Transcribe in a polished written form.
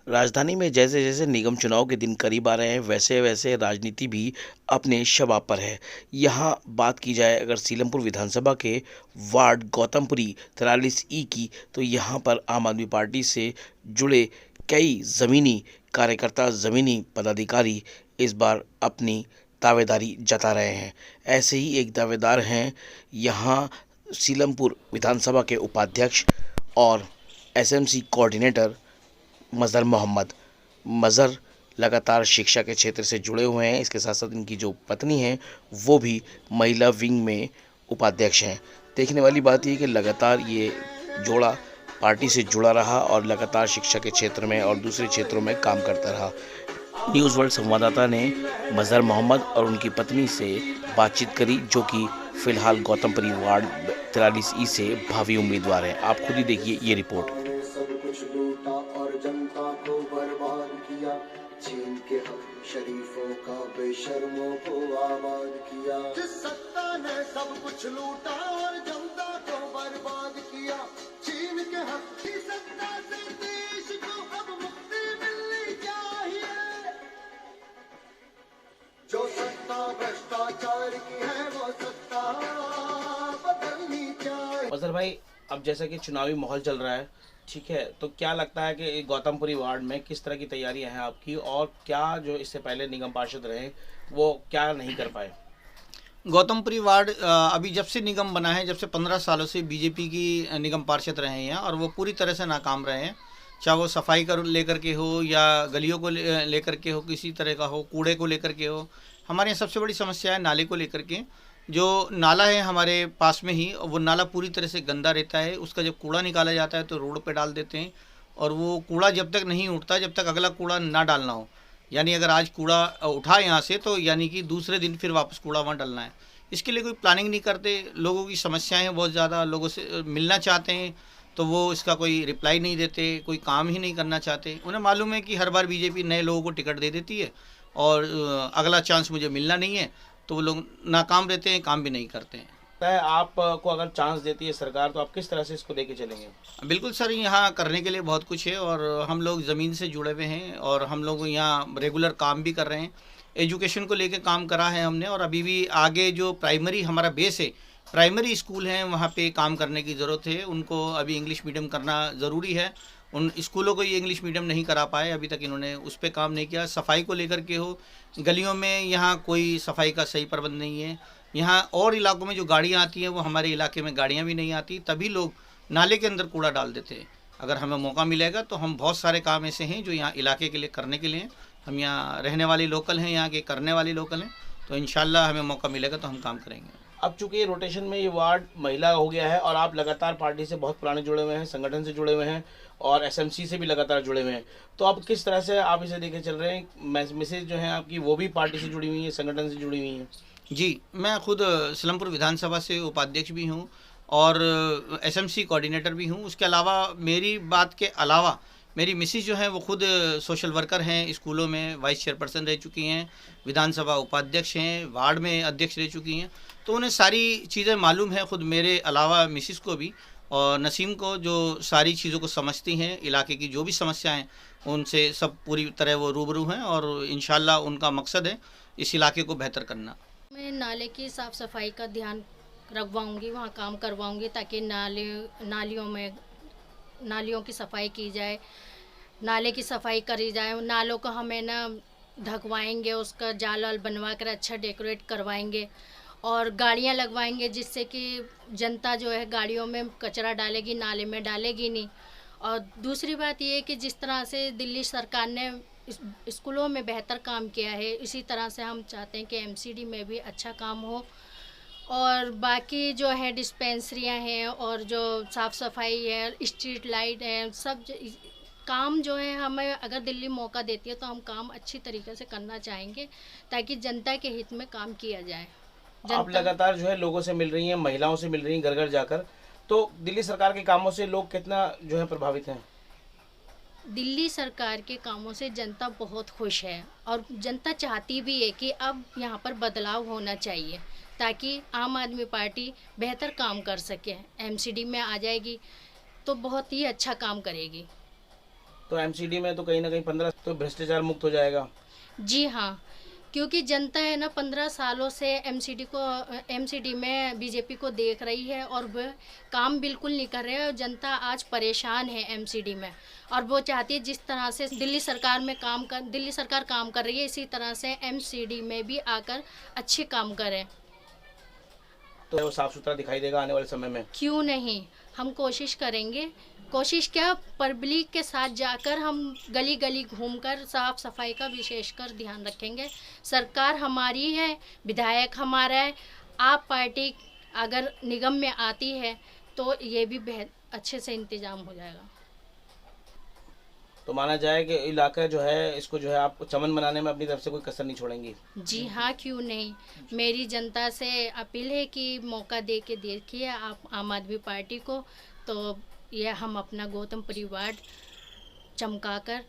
राजधानी में जैसे जैसे निगम चुनाव के दिन करीब आ रहे हैं, वैसे वैसे राजनीति भी अपने शबाब पर है। यहाँ बात की जाए अगर सीलमपुर विधानसभा के वार्ड गौतमपुरी 43 की, तो यहाँ पर आम आदमी पार्टी से जुड़े कई ज़मीनी कार्यकर्ता, ज़मीनी पदाधिकारी इस बार अपनी दावेदारी जता रहे हैं। ऐसे ही एक दावेदार हैं यहाँ सीलमपुर विधानसभा के उपाध्यक्ष और एसएमसी कोऑर्डिनेटर मज़हर मोहम्मद। मज़हर लगातार शिक्षा के क्षेत्र से जुड़े हुए हैं। इसके साथ साथ इनकी जो पत्नी हैं वो भी महिला विंग में उपाध्यक्ष हैं। देखने वाली बात ये कि लगातार ये जोड़ा पार्टी से जुड़ा रहा और लगातार शिक्षा के क्षेत्र में और दूसरे क्षेत्रों में काम करता रहा। न्यूज़ वर्ल्ड संवाददाता ने मज़हर मोहम्मद और उनकी पत्नी से बातचीत करी, जो कि फ़िलहाल गौतमपुरी वार्ड 43 से भावी उम्मीदवार हैं। आप खुद ही देखिए ये रिपोर्ट। सब कुछ लूटा और जनता को बर्बाद किया, छीन के हक शरीफों का बेशर्मों को आबाद किया। जिस सत्ता ने सब कुछ लूटा और जनता को बर्बाद किया, छीन के हक की सत्ता से देश को अब मुक्ति मिलनी चाहिए। जो सत्ता भ्रष्टाचार की है वो सत्ता बदलनी चाहिए। मज़हर भाई, अब जैसा कि चुनावी माहौल चल रहा है, ठीक है, तो क्या लगता है कि गौतमपुरी वार्ड में किस तरह की तैयारियां हैं आपकी, और क्या जो इससे पहले निगम पार्षद रहे वो क्या नहीं कर पाए? गौतमपुरी वार्ड अभी जब से निगम बना है, जब से 15 सालों से बीजेपी की निगम पार्षद रहे हैं और वो पूरी तरह से नाकाम रहे हैं। चाहे वो सफाई कर लेकर के हो या गलियों को लेकर के हो, किसी तरह का हो, कूड़े को लेकर के हो। हमारे यहाँ सबसे बड़ी समस्या है नाले को लेकर के। जो नाला है हमारे पास में ही, वो नाला पूरी तरह से गंदा रहता है। उसका जब कूड़ा निकाला जाता है तो रोड पे डाल देते हैं, और वो कूड़ा जब तक नहीं उठता, जब तक अगला कूड़ा ना डालना हो, यानी अगर आज कूड़ा उठा यहाँ से तो यानी कि दूसरे दिन फिर वापस कूड़ा वहाँ डालना है। इसके लिए कोई प्लानिंग नहीं करते। लोगों की समस्याएं हैं बहुत ज़्यादा, लोगों से मिलना चाहते हैं तो वो इसका कोई रिप्लाई नहीं देते, कोई काम ही नहीं करना चाहते। उन्हें मालूम है कि हर बार बीजेपी नए लोगों को टिकट दे देती है और अगला चांस मुझे मिलना नहीं है, तो वो लोग नाकाम रहते हैं, काम भी नहीं करते हैं। आपको अगर चांस देती है सरकार, तो आप किस तरह से इसको लेके चलेंगे? बिल्कुल सर, यहाँ करने के लिए बहुत कुछ है और हम लोग ज़मीन से जुड़े हुए हैं और हम लोग यहाँ रेगुलर काम भी कर रहे हैं। एजुकेशन को लेके काम करा है हमने, और अभी भी आगे जो प्राइमरी हमारा बेस है, प्राइमरी स्कूल हैं, वहाँ पे काम करने की ज़रूरत है। उनको अभी इंग्लिश मीडियम करना ज़रूरी है। उन स्कूलों को ये इंग्लिश मीडियम नहीं करा पाए अभी तक, इन्होंने उस पर काम नहीं किया। सफाई को लेकर के हो, गलियों में यहाँ कोई सफाई का सही प्रबंध नहीं है। यहाँ और इलाकों में जो गाड़ियाँ आती हैं वो हमारे इलाके में गाड़ियाँ भी नहीं आती, तभी लोग नाले के अंदर कूड़ा डाल देते हैं। अगर हमें मौका मिलेगा तो हम बहुत सारे काम ऐसे हैं जो यहाँ इलाके के लिए करने के लिए हैं। हम यहाँ रहने वाले लोकल हैं, यहाँ के करने वाले लोकल हैं, तो इंशाल्लाह हमें मौका मिलेगा तो हम काम करेंगे। अब चूंकि रोटेशन में ये वार्ड महिला हो गया है और आप लगातार पार्टी से बहुत पुराने जुड़े हुए हैं, संगठन से जुड़े हुए हैं और एसएमसी से भी लगातार जुड़े हुए हैं, तो अब किस तरह से आप इसे देखे चल रहे हैं? मिसेज जो है आपकी, वो भी पार्टी से जुड़ी हुई है, संगठन से जुड़ी हुई हैं? जी, मैं खुद सीलमपुर विधानसभा से उपाध्यक्ष भी हूँ और एसएमसी कोऑर्डिनेटर भी हूँ। उसके अलावा मेरी बात के अलावा मेरी मिसिज जो है वो खुद सोशल वर्कर हैं, स्कूलों में वाइस चेयरपर्सन रह चुकी हैं, विधानसभा उपाध्यक्ष हैं, वार्ड में अध्यक्ष रह चुकी हैं, तो उन्हें सारी चीज़ें मालूम है, खुद मेरे अलावा मिसिज को भी और नसीम को, जो सारी चीज़ों को समझती हैं। इलाके की जो भी समस्याएं उनसे सब पूरी तरह वो रूबरू हैं और इंशाल्लाह उनका मकसद है इस इलाके को बेहतर करना। मैं नाले की साफ़ सफाई का ध्यान रखवाऊंगी, वहाँ काम करवाऊंगी ताकि नालियों की सफाई की जाए, नाले की सफाई करी जाए। नालों को हमें ना ढकवाएंगे, उसका जाल वाल बनवा कर अच्छा डेकोरेट करवाएंगे और गाड़ियाँ लगवाएंगे, जिससे कि जनता जो है गाड़ियों में कचरा डालेगी, नाले में डालेगी नहीं। और दूसरी बात ये है कि जिस तरह से दिल्ली सरकार ने स्कूलों में बेहतर काम किया है, इसी तरह से हम चाहते हैं कि एमसीडी में भी अच्छा काम हो। और बाकी जो है डिस्पेंसरियां हैं और जो साफ़ सफाई है, स्ट्रीट लाइट है, सब काम जो है हमें अगर दिल्ली मौका देती है तो हम काम अच्छी तरीके से करना चाहेंगे ताकि जनता के हित में काम किया जाए। आप लगातार जो है लोगों से मिल रही हैं, महिलाओं से मिल रही हैं घर घर जाकर, तो दिल्ली सरकार के कामों से लोग कितना जो है प्रभावित हैं? दिल्ली सरकार के कामों से जनता बहुत खुश है और जनता चाहती भी है कि अब यहाँ पर बदलाव होना चाहिए ताकि आम आदमी पार्टी बेहतर काम कर सके। एमसीडी में आ जाएगी तो बहुत ही अच्छा काम करेगी। तो एमसीडी में तो कहीं ना कहीं 15 तो भ्रष्टाचार मुक्त हो जाएगा। जी हाँ, क्योंकि जनता है ना 15 सालों से एमसीडी में बीजेपी को देख रही है और वह काम बिल्कुल नहीं कर रहे हैं और जनता आज परेशान है एमसीडी में। और वो चाहती है जिस तरह से दिल्ली सरकार काम कर रही है, इसी तरह से एमसीडी में भी आकर अच्छे काम करें। तो वो साफ सुथरा दिखाई देगा आने वाले समय में। क्यों नहीं, हम कोशिश करेंगे। कोशिश क्या, पब्लिक के साथ जाकर हम गली गली घूमकर साफ सफाई का विशेषकर ध्यान रखेंगे। सरकार हमारी है, विधायक हमारा है। आप पार्टी अगर निगम में आती है तो ये भी बेहद अच्छे से इंतजाम हो जाएगा। तो माना जाए कि इलाका जो है इसको जो है आप चमन बनाने में अपनी तरफ से कोई कसर नहीं छोड़ेंगी। जी हाँ, क्यों नहीं। मेरी जनता से अपील है कि मौका दे के देखिए आप आम आदमी पार्टी को, तो यह हम अपना गौतमपुरी वार्ड चमकाकर